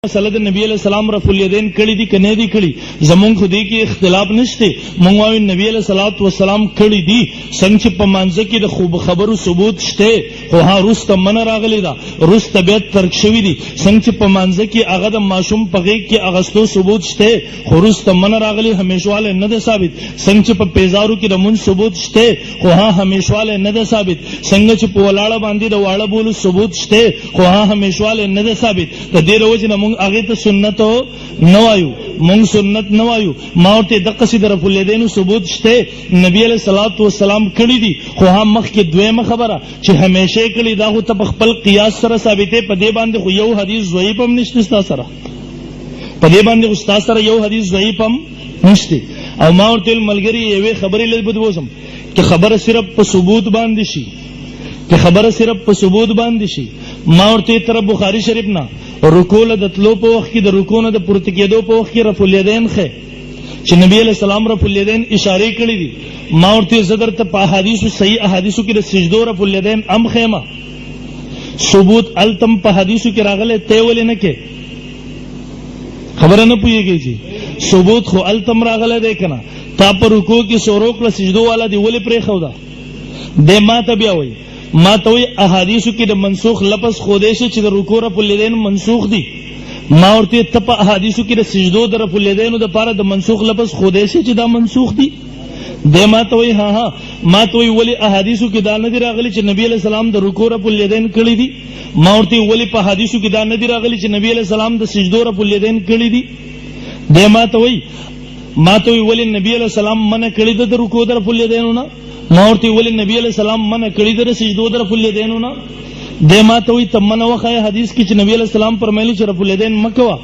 مسله د نبی علیہ السلام رفع الیدین کړي دي کنه دي کړي زمونږ خو دې کې اختلاف نشته مونږ وایو نبی علیہ الصلوۃ والسلام کړي دي څنګه چې په مانځ کې د خوب خبرو ثبوت شته خو ها روسته من راغلی دا روسته به ترک شوی دي څنګه چې په مانځ کې هغه د ماشوم په غیږ کې اغستو ثبوت شته خو روسته من راغلی همیشواله نه ده ثابت څنګه چې په پیزارو کې د مون ثبوت شته خو ها همیشواله نه ده ثابت څنګه چې په ولاړه باندې د واړه بولو ثبوت شته خو ها همیشواله نه ده ثابت د دې روج نه مونږ هغه ته سنت نه وایو مونږ سنت نه وایو ما ورته د قصید رفع الیدین ثبوت شته نبی علیہ الصلوۃ والسلام کړي دي خو هم مخ کې دویمه خبره چې همیشه کړي دا خو ته خپل قیاس سره ثابتې په دې باندې خو یو حدیث ضعیف هم نشته سره په دې باندې استاد سره یو حدیث ضعیف هم نشته او ما ورته ملګری یوې خبرې لږ بده وسم چې خبره صرف په ثبوت باندې شي چې خبره صرف په ثبوت باندې شي ما ورته تر بخاری شریف نه رکوع د تلو په وخت کې د رکوع نه د پورته کېدو په وخت کې رفع الیدین خې چې نبی علیہ السلام رفع الیدین اشاره کړې دي ما ورته زدر ته په احادیث صحیح احادیثو کې د سجدو رفع الیدین ام خیمه ثبوت التم په حدیثو کې راغله ته ولې نه کې خبره نه پوهیږي چې ثبوت خو التم راغله دی کنه تا په رکوع کې سوروک له سجدو والا دی ولې پرې خو دا د ما ته بیا وایي ما ته وایي احادیثو کې د منسوخ لفظ خوده شي چې د رکوع رفع الیدین منسوخ دي ما ورته ته په احادیثو کې د سجدو د رفع الیدین د پاره د منسوخ لفظ خوده شي چې دا منسوخ دي د ما ته وایي ها ما ته وایي ولی احادیثو کې دا نه دی راغلي چې نبی علیہ السلام د رکوع رفع الیدین کړی دي ما ورته ولی په حدیثو کې دا نه دی راغلي چې نبی علیہ السلام د سجدو رفع الیدین کړی دي د ما ته وایي ولی نبی علیہ السلام منع کړی د رکوع د رفع الیدین نه ما ورته ولی نبی علیہ السلام منع کړی د سجدو د رفع الیدین نه د ما ته وایي تم منع وخای حدیث کې چې نبی علیہ السلام فرمایلی چې رفع الیدین مکوا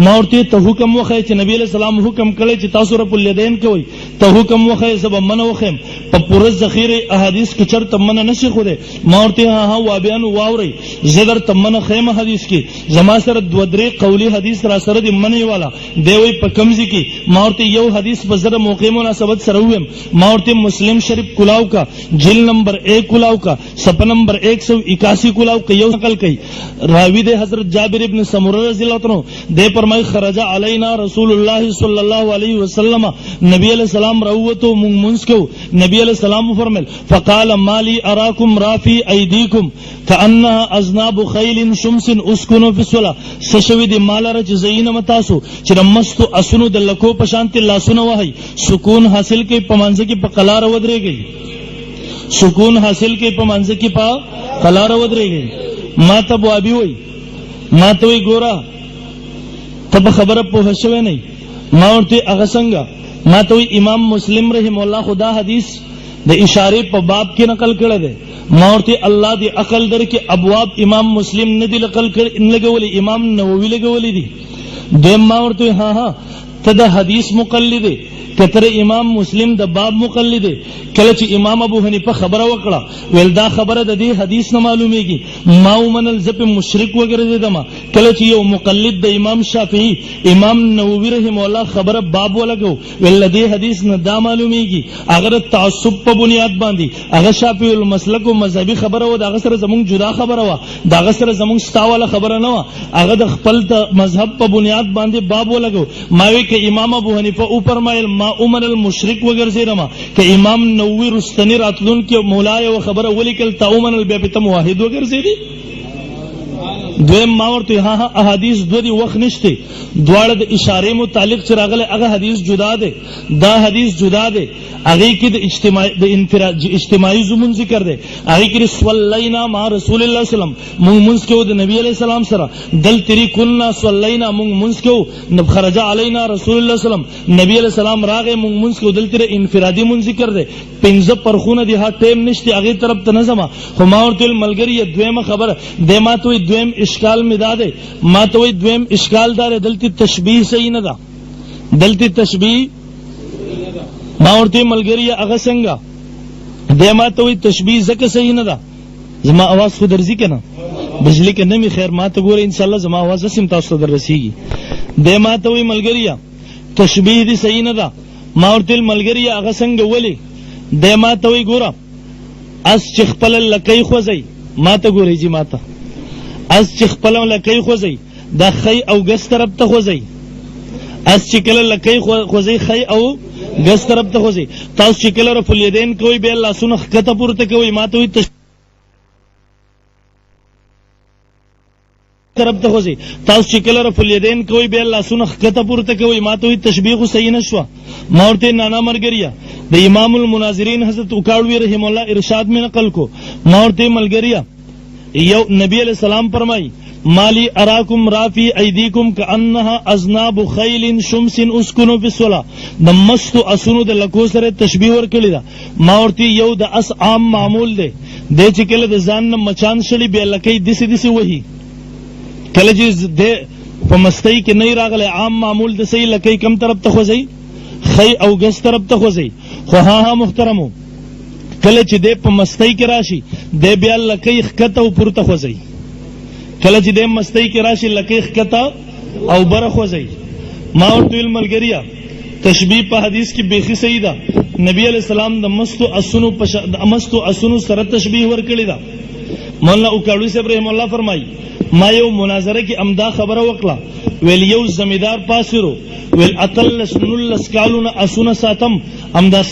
ما ورته ته حکم وخای چې نبی علیہ السلام حکم کړی چې تاسو رفع الیدین کوئ ته حکم وخای سبب منع وخم په پوره ذخیره احادیث کې چرته منع نشي خو ده ما ورته ها وابیان واوري زدر تم منع خیمه حدیث کې زما سره دو درې قولی حدیث را سره دی منع والا دی وی په کمزې کې ما ورته یو حدیث په زره موقع مناسبت سره ویم ما ورته مسلم شریف کلاو کا جلد نمبر 1 کلاو کا صفحه نمبر 181 کلاو کا یو نقل کړي راوی د حضرت جابر ابن سمره رضی الله عنه د فرمای خرج علینا رسول الله صلی الله علیه وسلم نبی علیہ السلام راوته منس کو نبی علیہ السلام فرمایل فقال مالی اراکم رافی ایدیکم کانها اذناب خیل شمس اسكنوا في الصلاه سشوی دی مالره چې زین متاسو چې رمستو اسونو د لکو په شانت لاسونه وهي سکون حاصل کې پمانځ کې په قلار ودرېږي سکون حاصل کې پمانځ کې په قلار ودرېږي ما ته ابو ابي وای ما ته وی ګورا ته خبره په شوه نه ما ورته هغه څنګه ما ته امام مسلم رحم الله خدا حدیث د اشاره په باب کې نقل کړی دی ما ورته الله دی عقل در کې ابواب امام مسلم نه دی نقل کړي ان لګولې امام نووي لګولې دي د ما ورته ها ته د حدیث مقلد دی کتر امام مسلم د باب مقلد دی کله چې امام ابو حنیفه خبره وکړه ول دا خبره د دې حدیث نه معلومیږي ما ومنل زپ مشرک وګرځي دما کله چې یو مقلد د امام شافعی امام نووي رحم الله خبره باب ولګو ول دې حدیث نه دا معلومیږي اگر تعصب په بنیاد باندې هغه شافعی المسلک او مذهبي خبره و دا سره زمونږ جدا خبره و دا سره زمونږ ستاوله خبره نه و هغه د خپل مذهب په بنیاد باندې باب ولګو ما وی کې امام ابو حنیفه او فرمایل عمر المشرک وګرځي رما ک امام نووي رستنی راتلون کې مولا یو خبره ولیکل تعومن البیت موحد وګرځي دي دویم ما ورته ها احادیث دو دی وخت نشته دواړه د اشاره متعلق چراغله هغه حدیث جدا ده دا حدیث جدا ده هغه کې د انفراد اجتماعي زمون ذکر ده هغه کې صلینا مع رسول الله صلی الله علیه وسلم مونږ منس کې د نبی علیہ السلام سره دل تری کنا صلینا مونږ منس کې نب خرج علینا رسول الله صلی الله علیه وسلم نبی علیہ السلام راغه مونږ منس کې دل تری انفرادي مون ذکر ده پنځه پرخونه دي ها ټیم نشته هغه طرف ته نظم خو ما ورته ملګری دویمه خبره د ما ته دویم اشکال می داده ما ته دویم اشکال دار دلتی تشبیه صحیح نه ده دلتی تشبیه ما ورته ملګری هغه څنګه د ما ته تشبیه زکه صحیح نه ده زما आवाज خو درځي کنه بجلی کې نه می خیر ما ته ګوره ان شاء الله زما आवाज سم تاسو ته درسیږي د ما ته ملګری تشبیه دي صحیح نه ده ما ورته ملګری هغه څنګه ولی د ما ته ګوره اس چخپل لکې خوځي ما ته ګورې جی ما ته از چې خپل لکې خوځي دا خی او ګس طرف ته خوځي اس چې کله لکۍ خوځي خی او ګس طرف ته خوځي تاسو چې کله رفع الیدین کوئ بیا لاسونه ښکته پورته کوئ ما ته وایي طرف ته خوځي تاسو چې کله رفع الیدین کوئ بیا لاسونه ښکته پورته کوئ ما ته وایي تشبیه خو صحیح نه شوه ما ورته نانا ملګریا د امام المناظرین حضرت اکاړوي رحم الله ارشاد میں نقل کو ما ورته ملګریا یو نبی علیہ السلام فرمائی مالی اراکم رافی ایدیکم کانها اذناب خیل شمس اسکنوا فی الصلاة د مستو اسونو د لکو سره تشبیه ورکړی دا ما ورته یو د اس عام معمول دی د چې کله د ځان نه مچان شړي بیا لکۍ دسی دسی وهي کله چې د په مستی کې نه راغلی عام معمول د صحیح لکۍ کم طرف ته خوځي خی او ګس طرف ته خوځي خو ها محترمو کله چې د په مستی کې راشي د بیا لکۍ ښکته او پورته خوځي کله چې د مستی کې راشي لکۍ ښکته او بره خوځي ما ورته ویل ملګریا تشبیه په حدیث کې بیخي صحیح ده نبی علیہ السلام د مستو اسونو سره تشبیه ورکړې ده مولانا اوکاړوي صاحب رحم الله فرمایي ما یو مناظره کې امدا خبره وکړه ویل یو زمیدار پاسیرو ویل اتلس نلس کالونه اسونه ساتم امدا